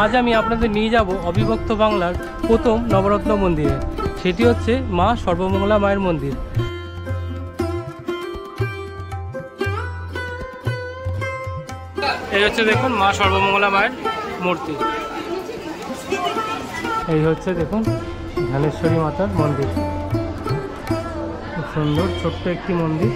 আজ আমি আপনাদের নিয়ে যাব অবিভক্ত বাংলার প্রথম নবরত্ন মন্দিরে। সেটি হচ্ছে মা সর্বমঙ্গলা মায়ের মন্দির। এই হচ্ছে দেখুন মা সর্বমঙ্গলা মায়ের মূর্তি। এই হচ্ছে দেখুন ধানেশ্বরী মাতার মন্দির, খুব সুন্দর ছোট্ট একটি মন্দির।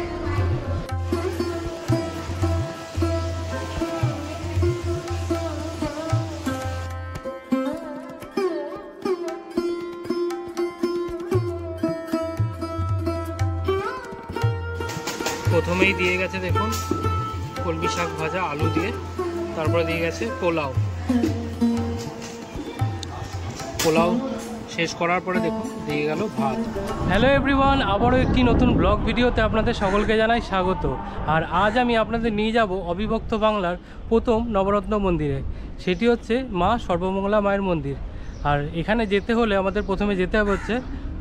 প্রথমেই দিয়ে গেছে দেখুন কলমি শাক ভাজা আলু দিয়ে, তারপরে দিয়ে গেছে পোলাও। পোলাও শেষ করার পরে দেখুন দিয়ে গেল ভাত। হ্যালো এভরিওয়ান, আবারও একটি নতুন ব্লগ ভিডিওতে আপনাদের সকলকে জানাই স্বাগত। আর আজ আমি আপনাদের নিয়ে যাব অবিভক্ত বাংলার প্রথম নবরত্ন মন্দিরে। সেটি হচ্ছে মা সর্বমঙ্গলা মায়ের মন্দির। আর এখানে যেতে হলে আমাদের প্রথমে যেতে হবে হচ্ছে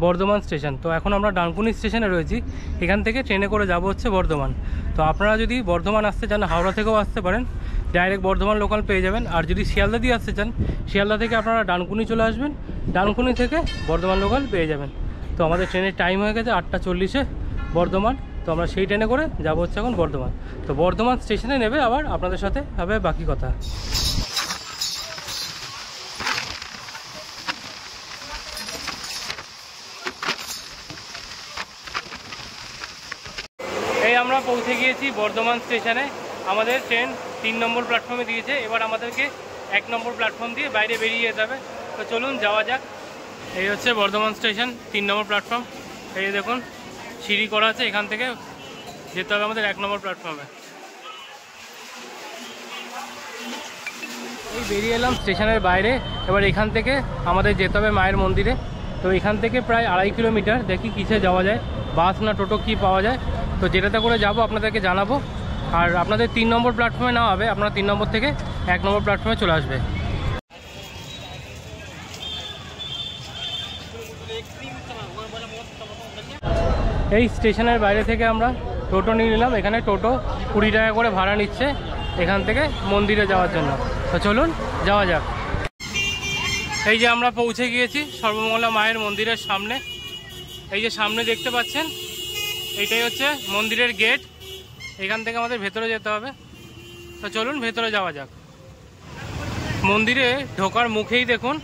বর্ধমান স্টেশন। তো এখন আমরা ডানকুনি স্টেশনে রয়েছি, এখান থেকে ট্রেনে করে যাব হচ্ছে বর্ধমান। তো আপনারা যদি বর্ধমান আসতে চান হাওড়া থেকেও আসতে পারেন, ডাইরেক্ট বর্ধমান লোকাল পেয়ে যাবেন। আর যদি শিয়ালদা দিয়ে আসতে চান শিয়ালদা থেকে আপনারা ডানকুনি চলে আসবেন, ডানকুনি থেকে বর্ধমান লোকাল পেয়ে যাবেন। তো আমাদের ট্রেনের টাইম হয়ে গেছে 8টা 40-এ বর্ধমান। তো আমরা সেই ট্রেনে করে যাবো হচ্ছে এখন বর্ধমান। তো বর্ধমান স্টেশনে নেবে আবার আপনাদের সাথে হবে বাকি কথা। এই আমরা পৌঁছে গিয়েছি বর্ধমান স্টেশনে। আমাদের ট্রেন 3 নম্বর প্ল্যাটফর্মে দিয়েছে, এবার আমাদেরকে 1 নম্বর প্ল্যাটফর্ম দিয়ে বাইরে বেরিয়ে যেতে হবে। তো চলুন যাওয়া যাক। এই হচ্ছে বর্ধমান স্টেশন 3 নম্বর প্ল্যাটফর্ম। এই দেখুন সিঁড়ি করা আছে, এখান থেকে যেতে হবে আমাদের 1 নম্বর প্ল্যাটফর্মে। এই বেরিয়ে এলাম স্টেশনের বাইরে। এবার এখান থেকে আমাদের যেতে হবে মায়ের মন্দিরে। তো এখান থেকে প্রায় 2.5 কিলোমিটার, দেখি কিসে যাওয়া যায়, বাস না টোটো কি পাওয়া যায়। তো যেটাতে করে যাব আপনাদেরকে জানাবো। আর আপনাদের 3 নম্বর প্ল্যাটফর্মে না হবে, আপনারা 3 নম্বর থেকে 1 নম্বর প্ল্যাটফর্মে চলে আসবে। এই স্টেশনের বাইরে থেকে আমরা টোটো নিয়ে নিলাম। এখানে টোটো 20 টাকা করে ভাড়া নিচ্ছে এখান থেকে মন্দিরে যাওয়ার জন্য। তো চলুন যাওয়া যাক। এই যে আমরা পৌঁছে গিয়েছি সর্বমঙ্গলা মায়ের মন্দিরের সামনে। এই যে সামনে দেখতে পাচ্ছেন এইটাই হচ্ছে মন্দিরের গেট। এখান থেকে আমাদের ভেতরে যেতে হবে। তো চলুন ভেতরে যাওয়া যাক। মন্দিরে ঢোকার মুখেই দেখুন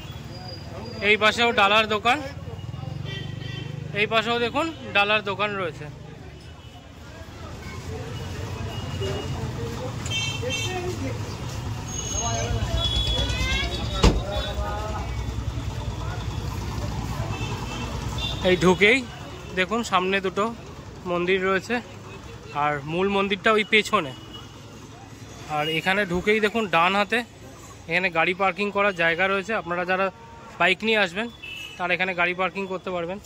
এই পাশেও ডালার দোকান, এই পাশেও দেখুন ডালার দোকান রয়েছে। এই ঢুকেই দেখুন সামনে দুটো মন্দির রয়েছে, আর মূল মন্দিরটা ওই পেছনে। আর এখানে ঢুকেই দেখুন ডান হাতে এখানে গাড়ি পার্কিং করার জায়গা রয়েছে। আপনারা যারা বাইক নিয়ে আসবেন তারা এখানে গাড়ি পার্কিং করতে পারবেন।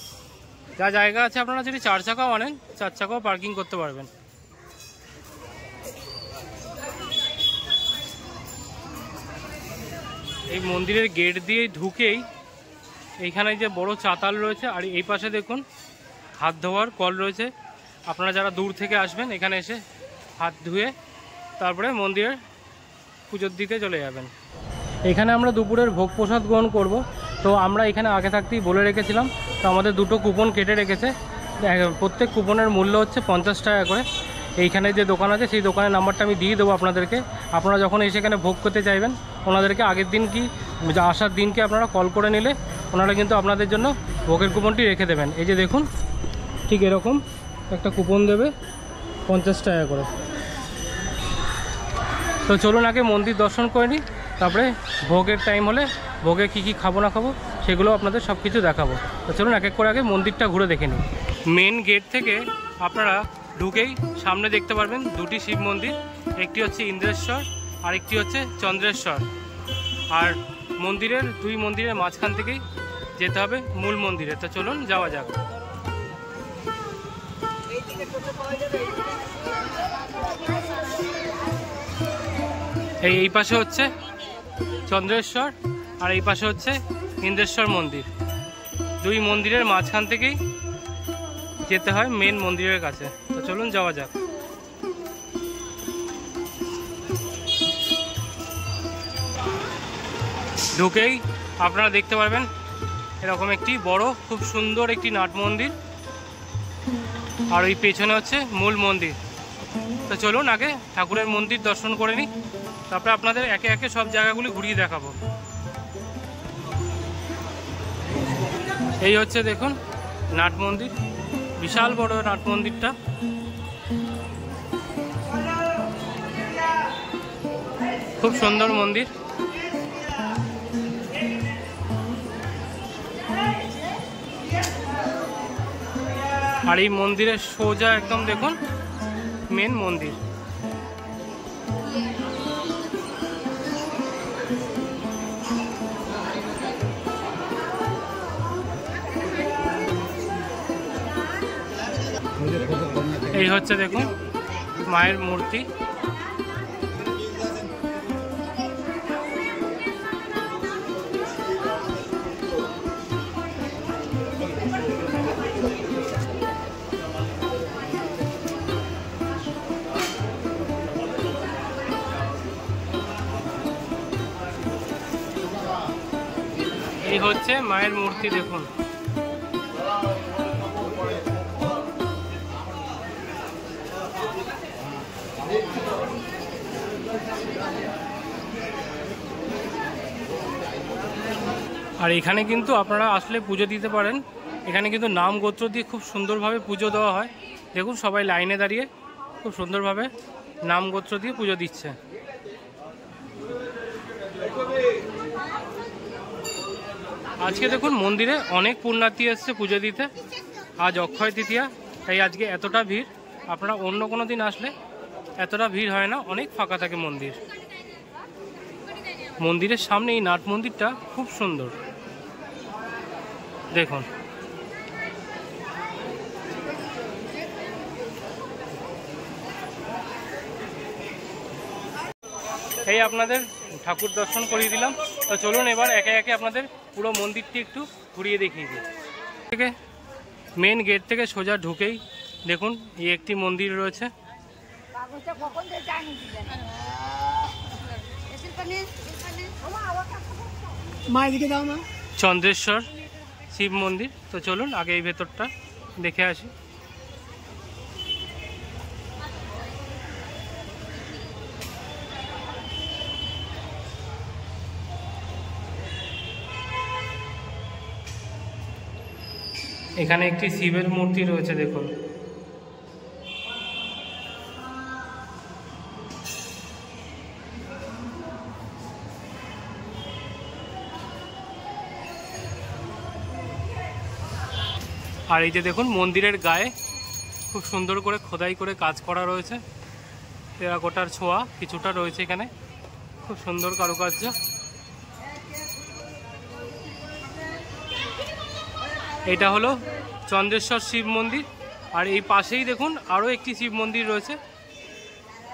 যা জায়গা আছে আপনারা যদি 4 চাকাও আনেন 4 চাকাও পার্কিং করতে পারবেন। এই মন্দিরের গেট দিয়ে ঢুকেই এইখানে যে বড় চাতাল রয়েছে, আর এই পাশে দেখুন হাত ধোয়ার কল রয়েছে। আপনারা যারা দূর থেকে আসবেন এখানে এসে হাত ধুয়ে তারপরে মন্দিরের পুজোর দিতে চলে যাবেন। এখানে আমরা দুপুরের ভোগ প্রসাদ গ্রহণ করব। তো আমরা এখানে আগে থাকতেই বলে রেখেছিলাম, তো আমাদের 2টো কুপন কেটে রেখেছে। প্রত্যেক কুপনের মূল্য হচ্ছে 50 টাকা করে। এইখানে যে দোকান আছে সেই দোকানের নাম্বারটা আমি দিয়ে দেবো আপনাদেরকে। আপনারা যখন এসে এখানে ভোগ করতে চাইবেন ওনাদেরকে আগের দিন কি আসার দিনকে আপনারা কল করে নিলে ওনারা কিন্তু আপনাদের জন্য ভোগের কুপনটি রেখে দেবেন। এই যে দেখুন ঠিক এরকম একটা কুপন দেবে 50 টাকা করে। তো চলুন আগে মন্দির দর্শন করে নিই, তারপরে ভোগের টাইম হলে ভোগে কি কি খাবো না খাবো সেগুলো আপনাদের সব কিছু দেখাবো। তো চলুন এক এক করে আগে মন্দিরটা ঘুরে দেখে নিই। মেন গেট থেকে আপনারা ঢুকেই সামনে দেখতে পারবেন 2টি শিব মন্দির, একটি হচ্ছে ইন্দ্রেশ্বর আর একটি হচ্ছে চন্দ্রেশ্বর। আর মন্দিরের 2 মন্দিরের মাঝখান থেকেই যেতে হবে মূল মন্দিরে। তো চলুন যাওয়া যাক। এই পাশে হচ্ছে চন্দ্রেশ্বর আর এই পাশে হচ্ছে ইন্দ্রেশ্বর মন্দির। 2 মন্দিরের মাঝখান থেকেই যেতে হয় মেন মন্দিরের কাছে। তো চলুন যাওয়া যাক। ঢুকেই আপনারা দেখতে পারবেন এরকম একটি বড় খুব সুন্দর একটি নাট মন্দির, আর ওই পেছনে হচ্ছে মূল মন্দির। তো চলুন আগে ঠাকুরের মন্দির দর্শন করে নিই, তারপরে আপনাদের একে একে সব জায়গাগুলি ঘুরিয়ে দেখাবো। এই হচ্ছে দেখুন নাট মন্দির, বিশাল বড় নাট মন্দিরটা। খুব সুন্দর মন্দির। আর এই মন্দিরের সোজা একদম দেখুন মেন মন্দির। এই হচ্ছে দেখুন মায়ের মূর্তি। এই হচ্ছে মায়ের মূর্তি দেখুন। আর এখানে কিন্তু আপনারা আসলে পুজো দিতে পারেন। এখানে কিন্তু নাম গোত্র দিয়ে খুব সুন্দরভাবে পুজো দেওয়া হয়। দেখুন সবাই লাইনে দাঁড়িয়ে খুব সুন্দরভাবে নাম গোত্র দিয়ে পুজো দিচ্ছে। আজকে দেখুন মন্দিরে অনেক পুণ্যার্থী এসছে পুজো দিতে। আজ অক্ষয় তৃতীয়া, তাই আজকে এতটা ভিড়। আপনারা অন্য কোনো দিন আসলে এতটা ভিড় হয় না, অনেক ফাঁকা থাকে মন্দির। মন্দিরের সামনে এই নাট মন্দিরটা খুব সুন্দর দেখুন। এই আপনাদের ঠাকুর দর্শন করিয়ে দিলাম। তো চলুন এবার একে একে আপনাদের পুরো মন্দিরটি একটু ঘুরিয়ে দেখিয়ে দিই। থেকে মেন গেট থেকে সোজা ঢুকেই দেখুন এই একটি মন্দির রয়েছে। চন্দ্রেশ্বর শিব মন্দির। তো চলুন আগে এই ভেতরটা দেখে আসি। এখানে একটি শিবের মূর্তি রয়েছে দেখুন। আর এই যে দেখুন মন্দিরের গায়ে খুব সুন্দর করে খোদাই করে কাজ করা রয়েছে। টেরাকোটার ছোঁয়া কিছুটা রয়েছে এখানে, খুব সুন্দর কারুকার্য। এটা হলো চন্দ্রেশ্বর শিব মন্দির। আর এই পাশেই দেখুন আরও একটি শিব মন্দির রয়েছে,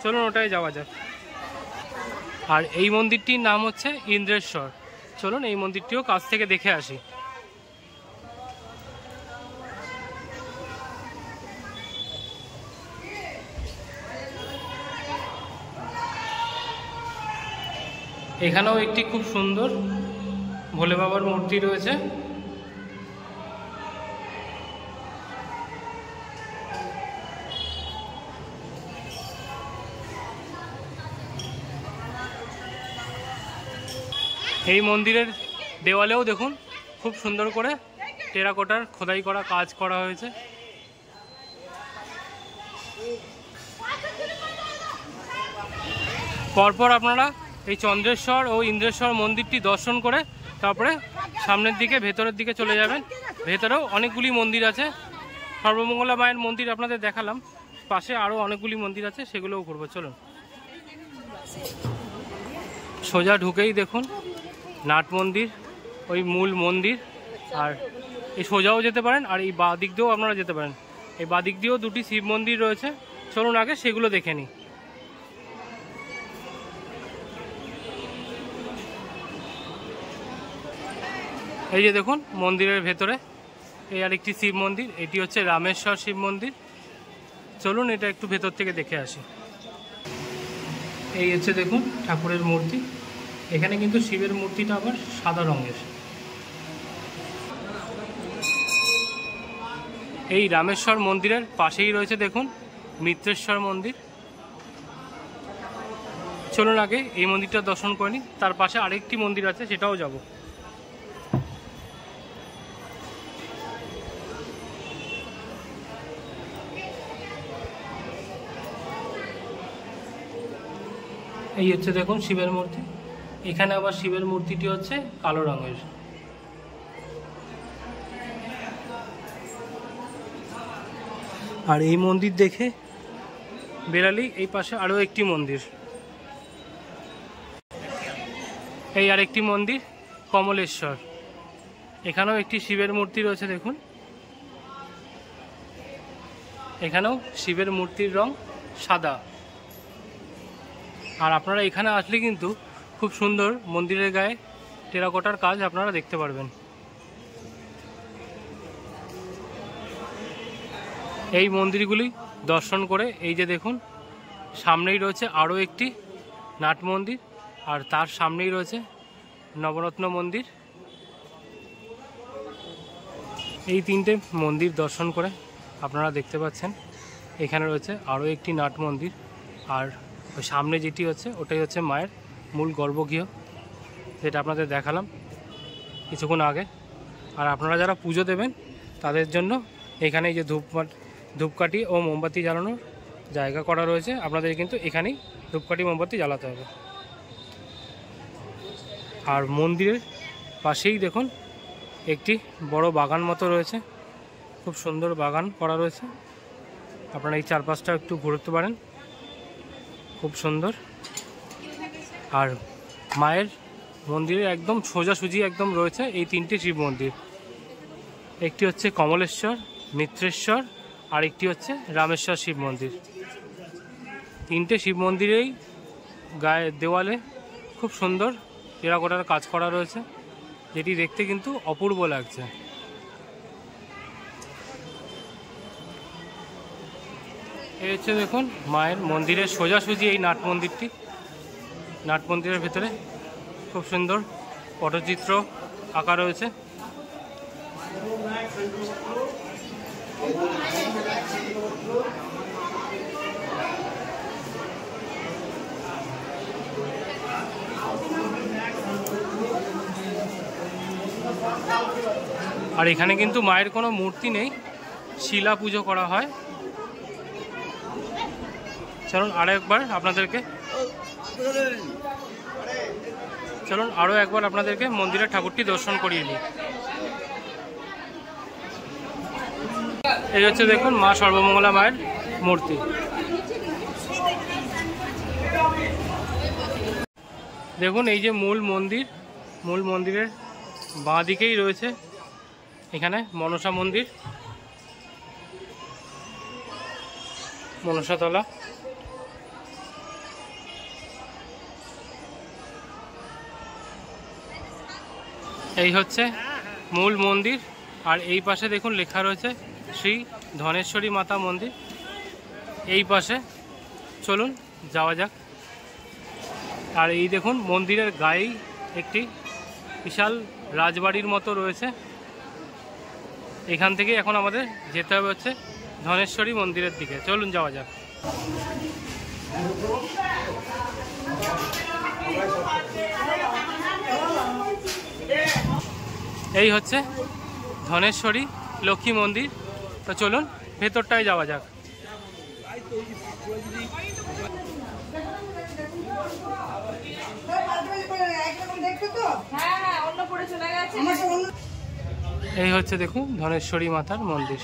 চলুন ওটাই যাওয়া যাক। আর এই মন্দিরটির নাম হচ্ছে ইন্দ্রেশ্বর। চলুন এই মন্দিরটিও কাছ থেকে দেখে আসি। এখানেও একটি খুব সুন্দর ভোলে বাবার মূর্তি রয়েছে। এই মন্দিরের দেওয়ালেও দেখুন খুব সুন্দর করে টেরাকোটার খোদাই করা কাজ করা হয়েছে। পরপর আপনারা এই চন্দ্রেশ্বর ও ইন্দ্রেশ্বর মন্দিরটি দর্শন করে তারপরে সামনের দিকে ভেতরের দিকে চলে যাবেন। ভেতরেও অনেকগুলি মন্দির আছে। সর্বমঙ্গলা মায়ের মন্দির আপনাদের দেখালাম, পাশে আরও অনেকগুলি মন্দির আছে, সেগুলোও ঘুরবো। চলুন সোজা ঢুকেই দেখুন নাট মন্দির, ওই মূল মন্দির। আর এই সোজাও যেতে পারেন, আর এই বাঁ দিক দিয়েও আপনারা যেতে পারেন। এই বাঁ দিক দিয়েও দুটি শিব মন্দির রয়েছে, চলুন আগে সেগুলো দেখে নিই। এই যে দেখুন মন্দিরের ভেতরে এই আরেকটি শিব মন্দির, এটি হচ্ছে রামেশ্বর শিব মন্দির। চলুন এটা একটু ভেতর থেকে দেখে আসি। এই হচ্ছে দেখুন ঠাকুরের মূর্তি, এখানে কিন্তু শিবের মূর্তিটা আবার সাদা রঙের। এই রামেশ্বর মন্দিরের পাশেই রয়েছে দেখুন মিত্রেশ্বর মন্দির। চলুন আগে এই মন্দিরটা দর্শন করে নিই, তার পাশে আরেকটি মন্দির আছে সেটাও যাব। এই হচ্ছে দেখুন শিবের মূর্তি। এখানে আবার শিবের মূর্তিটি হচ্ছে কালো রঙের। আর এই মন্দির দেখে বেরালি এই পাশে আরও একটি মন্দির, এই আরেকটি মন্দির কমলেশ্বর। এখানেও একটি শিবের মূর্তি রয়েছে দেখুন। এখানেও শিবের মূর্তির রং সাদা। আর আপনারা এখানে আসলে কিন্তু খুব সুন্দর মন্দিরের গায়ে টেরাকোটার কাজ আপনারা দেখতে পারবেন। এই মন্দিরগুলি দর্শন করে এই যে দেখুন সামনেই রয়েছে আরও একটি নাট মন্দির, আর তার সামনেই রয়েছে নবরত্ন মন্দির। এই তিনটে মন্দির দর্শন করে আপনারা দেখতে পাচ্ছেন এখানে রয়েছে আরও একটি নাট মন্দির, আর ওই সামনে যেটি হচ্ছে ওটাই হচ্ছে মায়ের মূল গর্ভগৃহ, যেটা আপনাদের দেখালাম কিছুক্ষণ আগে। আর আপনারা যারা পুজো দেবেন তাদের জন্য এখানে যে ধূপকাঠি ও মোমবাতি জ্বালানোর জায়গা করা রয়েছে, আপনাদের কিন্তু এখানেই ধূপকাঠি মোমবাতি জ্বালাতে হবে। আর মন্দিরের পাশেই দেখুন একটি বড় বাগান মতো রয়েছে, খুব সুন্দর বাগান করা রয়েছে। আপনারা এই চারপাশটা একটু ঘুরতে পারেন, খুব সুন্দর। আর মায়ের মন্দিরের একদম সোজাসুজি একদম রয়েছে এই তিনটে শিব মন্দির। একটি হচ্ছে কমলেশ্বর, মিত্রেশ্বর, আর একটি হচ্ছে রামেশ্বর শিব মন্দির। তিনটে শিব মন্দিরেই গায়ে দেওয়ালে খুব সুন্দর টেরাকোটার কাজ করা রয়েছে, যেটি দেখতে কিন্তু অপূর্ব লাগছে। এই হচ্ছে দেখুন মায়ের মন্দিরের সোজাসুজি এই নাট মন্দিরটি। নাট মন্দিরের ভেতরে খুব সুন্দর পটচিত্র আঁকা রয়েছে। আর এখানে কিন্তু মায়ের কোনো মূর্তি নেই, শিলা পুজো করা হয়। চলুন আরও একবার আপনাদেরকে মন্দিরের ঠাকুরটি দর্শন করিয়ে নিই। এই হচ্ছে দেখুন মা সর্বমঙ্গলা মায়ের মূর্তি। দেখুন এই যে মূল মন্দিরের বাঁ দিকেই রয়েছে এখানে মনসা মন্দির, মনসাতলা। এই হচ্ছে মূল মন্দির। আর এই পাশে দেখুন লেখা রয়েছে শ্রী ধনেশ্বরী মাতা মন্দির। এই পাশে চলুন যাওয়া যাক। আর এই দেখুন মন্দিরের গায়েই একটি বিশাল রাজবাড়ির মতো রয়েছে। এখান থেকে এখন আমাদের যেতে হবে হচ্ছে ধনেশ্বরী মন্দিরের দিকে। চলুন যাওয়া যাক। এই হচ্ছে ধনেশ্বরী লক্ষ্মী মন্দির। তো চলুন ভেতরটায় যাওয়া যাক। এই হচ্ছে দেখুন ধনেশ্বরী মাতার মন্দির।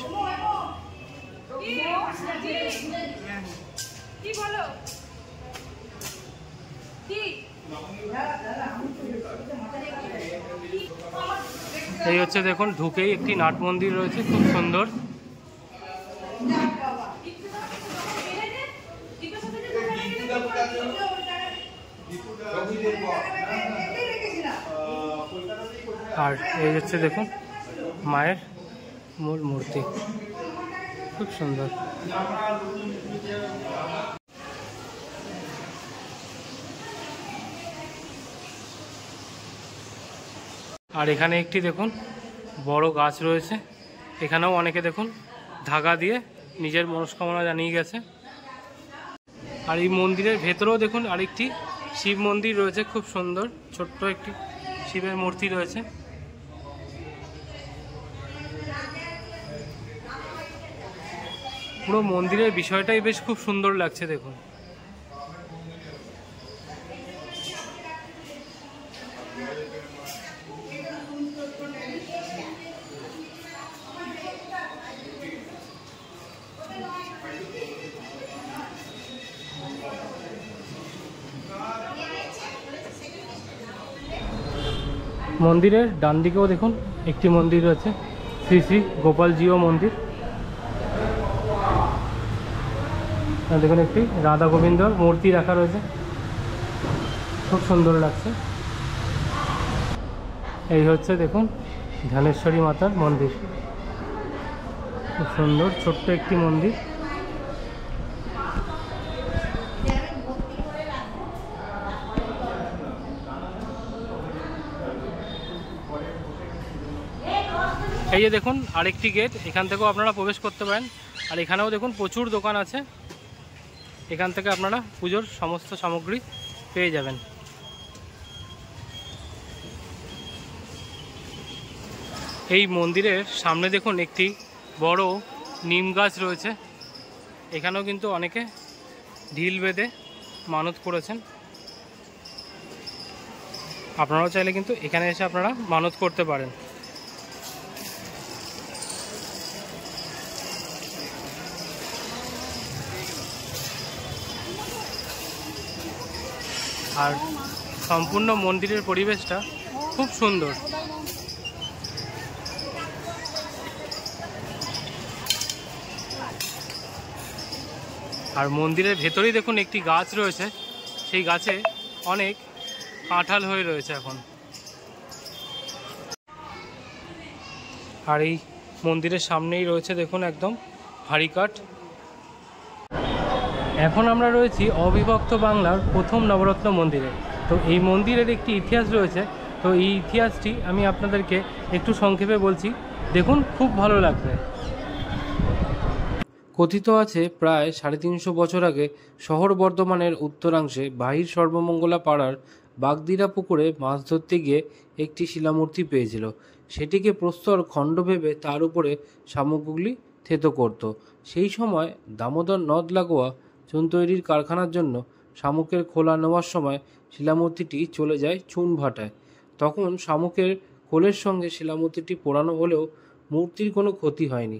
এই হচ্ছে দেখুন ঢুকেই একটি নাট মন্দির রয়েছে, খুব সুন্দর। আর এই হচ্ছে দেখুন মায়ের মূল মূর্তি, খুব সুন্দর। আর এখানে একটি দেখুন বড় গাছ রয়েছে, এখানেও অনেকে দেখুন ধাগা দিয়ে নিজের মনস্কামনা জানিয়ে গেছে। আর এই মন্দিরের ভেতরেও দেখুন আরেকটি শিব মন্দির রয়েছে, খুব সুন্দর ছোট্ট একটি শিবের মূর্তি রয়েছে। পুরো মন্দিরের বিষয়টাই বেশ খুব সুন্দর লাগছে দেখুন। মন্দিরের ডান দিকেও দেখুন একটি মন্দির রয়েছে, শ্রী শ্রী গোপালজিও মন্দির। দেখুন একটি রাধা গোবিন্দর মূর্তি রাখা রয়েছে, খুব সুন্দর লাগছে। এই হচ্ছে দেখুন ধ্যানেশ্বরী মাতার মন্দির, খুব সুন্দর ছোট্ট একটি মন্দির। এই যে দেখুন আরেকটি গেট, এখান থেকেও আপনারা প্রবেশ করতে পারেন। আর এখানেও দেখুন প্রচুর দোকান আছে, এখান থেকে আপনারা পুজোর সমস্ত সামগ্রী পেয়ে যাবেন। এই মন্দিরের সামনে দেখুন একটি বড় নিম গাছ রয়েছে, এখানেও কিন্তু অনেকে ঢিল বেঁধে মানত করেছেন। আপনারাও চাইলে কিন্তু এখানে এসে আপনারা মানত করতে পারেন। আর সম্পূর্ণ মন্দিরের পরিবেশটা খুব সুন্দর। আর মন্দিরের ভেতরেই দেখুন একটি গাছ রয়েছে, সেই গাছে অনেক কাঁঠাল হয়ে রয়েছে এখন। আর এই মন্দিরের সামনেই রয়েছে দেখুন একদম হাড়িকাঠ। এখন আমরা রয়েছি অবিভক্ত বাংলার প্রথম নবরত্ন মন্দিরে। তো এই মন্দিরের একটি ইতিহাস রয়েছে, তো এই ইতিহাসটি আমি আপনাদেরকে একটু সংক্ষেপে বলছি, দেখুন খুব ভালো লাগবে। কথিত আছে প্রায় 350 বছর আগে শহর বর্ধমানের উত্তরাংশে বাহির সর্বমঙ্গলা পাড়ার বাগদিরা পুকুরে মাছ ধরতে গিয়ে একটি শিলামূর্তি পেয়েছিল। সেটিকে প্রস্তর খণ্ড ভেবে তার উপরে শামুকগুলি থেতো করত। সেই সময় দামোদর নদ লাগোয়া চুন তৈরির কারখানার জন্য শামুকের খোলা নেওয়ার সময় শিলামূর্তিটি চলে যায় চুন ভাটায়। তখন শামুকের খোলের সঙ্গে শিলামূর্তিটি পোড়ানো হলেও মূর্তির কোনো ক্ষতি হয়নি।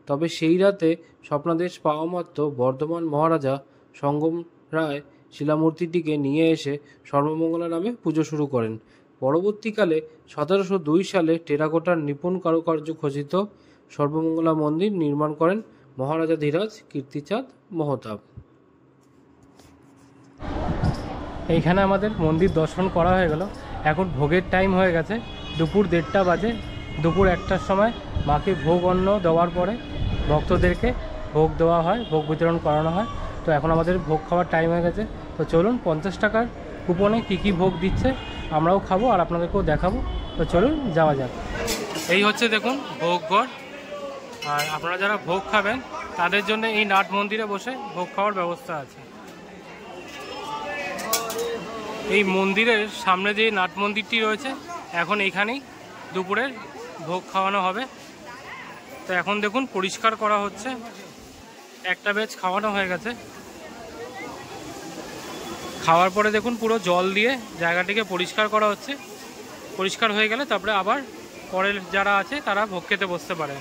তবে সেই রাতে স্বপ্নাদেশ পাওয়া মাত্র বর্ধমান মহারাজা সঙ্গম রায় শিলামূর্তিটিকে নিয়ে এসে সর্বমঙ্গলা নামে পুজো শুরু করেন। পরবর্তীকালে 1702 সালে টেরাকোটার নিপুণ কারুকার্য খচিত সর্বমঙ্গলা মন্দির নির্মাণ করেন মহারাজা ধীরাজ কীর্তিচাঁদ মহতাব। এইখানে আমাদের মন্দির দর্শন করা হয়ে গেল। এখন ভোগের টাইম হয়ে গেছে, দুপুর 1:30 বাজে। দুপুর 1টার সময় মাকে ভোগ অন্ন দেওয়ার পরে ভক্তদেরকে ভোগ দেওয়া হয়, ভোগ বিতরণ করানো হয়। তো এখন আমাদের ভোগ খাওয়ার টাইম হয়ে গেছে। তো চলুন 50 টাকার কুপনে কী ভোগ দিচ্ছে আমরাও খাবো আর আপনাদেরকেও দেখাবো। তো চলুন যাওয়া যাক। এই হচ্ছে দেখুন ভোগ ঘর। আর আপনারা যারা ভোগ খাবেন তাদের জন্য এই নাট মন্দিরে বসে ভোগ খাওয়ার ব্যবস্থা আছে। এই মন্দিরের সামনে যে নাট মন্দিরটি রয়েছে, এখন এইখানেই দুপুরের ভোগ খাওয়ানো হবে। তো এখন দেখুন পরিষ্কার করা হচ্ছে, একটা ব্যাচ খাওয়ানো হয়ে গেছে। খাওয়ার পরে দেখুন পুরো জল দিয়ে জায়গাটিকে পরিষ্কার করা হচ্ছে। পরিষ্কার হয়ে গেলে তারপরে আবার পরের যারা আছে তারা ভোগ খেতে বসতে পারে।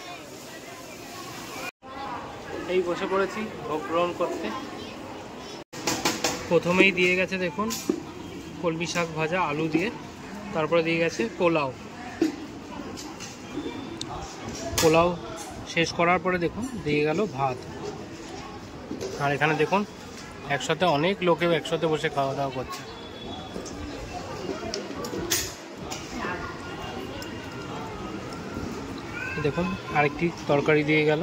এই বসে পড়েছি ভোগ গ্রহণ করতে। প্রথমেই দিয়ে গেছে দেখুন কলমি শাক ভাজা আলু দিয়ে, তারপরে দিয়ে গেছে পোলাও। পোলাও শেষ করার পরে দেখুন দিয়ে গেল ভাত। আর এখানে দেখুন একসাথে অনেক লোকেও একসাথে বসে খাওয়া দাওয়া করছে। দেখুন আরেকটি তরকারি দিয়ে গেল,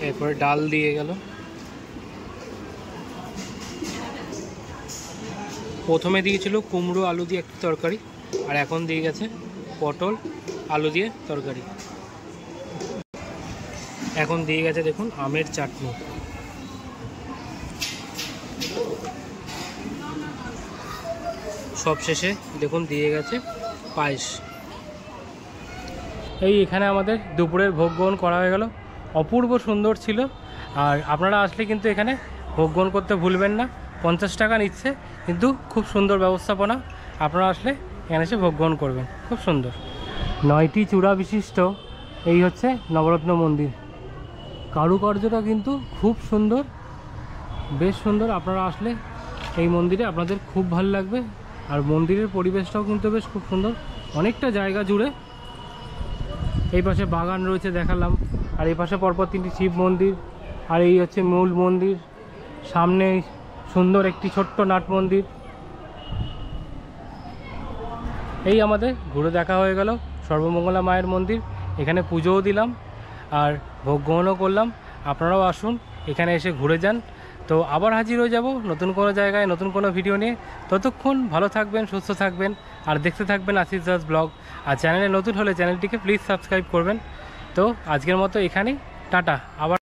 এরপরে ডাল দিয়ে গেল, প্রথমে দিয়েছিল কুমড়ো আলু দিয়ে একটা তরকারি, আর এখন দিয়ে গেছে পটল আলু দিয়ে তরকারি। এখন দিয়ে গেছে দেখুন আমের চাটনি। সবশেষে দেখুন দিয়ে গেছে পায়েস। এই এখানে আমাদের দুপুরের ভোগ গ্রহণ করা হয়ে গেল। অপূর্ব সুন্দর ছিল। আর আপনারা আসলে কিন্তু এখানে ভোগ গ্রহণ করতে ভুলবেন না। 50 টাকা নিচ্ছে, কিন্তু খুব সুন্দর ব্যবস্থাপনা। আপনারা আসলে এখানে এসে ভোগ গ্রহণ করবেন, খুব সুন্দর। 9টি চূড়া বিশিষ্ট এই হচ্ছে নবরত্ন মন্দির। কারুকার্যটা কিন্তু খুব সুন্দর, বেশ সুন্দর। আপনারা আসলে এই মন্দিরে আপনাদের খুব ভালো লাগবে। আর মন্দিরের পরিবেশটাও কিন্তু বেশ খুব সুন্দর, অনেকটা জায়গা জুড়ে। এই পাশে বাগান রয়েছে দেখালাম, আর এই পাশে পরপর 3টি শিব মন্দির, আর এই হচ্ছে মূল মন্দির। সামনে সুন্দর একটি ছোট্ট নাট মন্দির। এই আমাদের ঘুরে দেখা হয়ে গেল সর্বমঙ্গলা মায়ের মন্দির। এখানে পুজোও দিলাম আর ভোগ গ্রহণও করলাম। আপনারাও আসুন, এখানে এসে ঘুরে যান। তো আবার হাজির হয়ে যাব নতুন কোনো জায়গায়, নতুন কোনো ভিডিও নিয়ে। ততক্ষণ ভালো থাকবেন, সুস্থ থাকবেন, আর দেখতে থাকবেন আশিস দাস ব্লগ। আর চ্যানেলে নতুন হলে চ্যানেলটিকে প্লিজ সাবস্ক্রাইব করবেন। তো আজকের মতো এখানেই, টাটা। আবার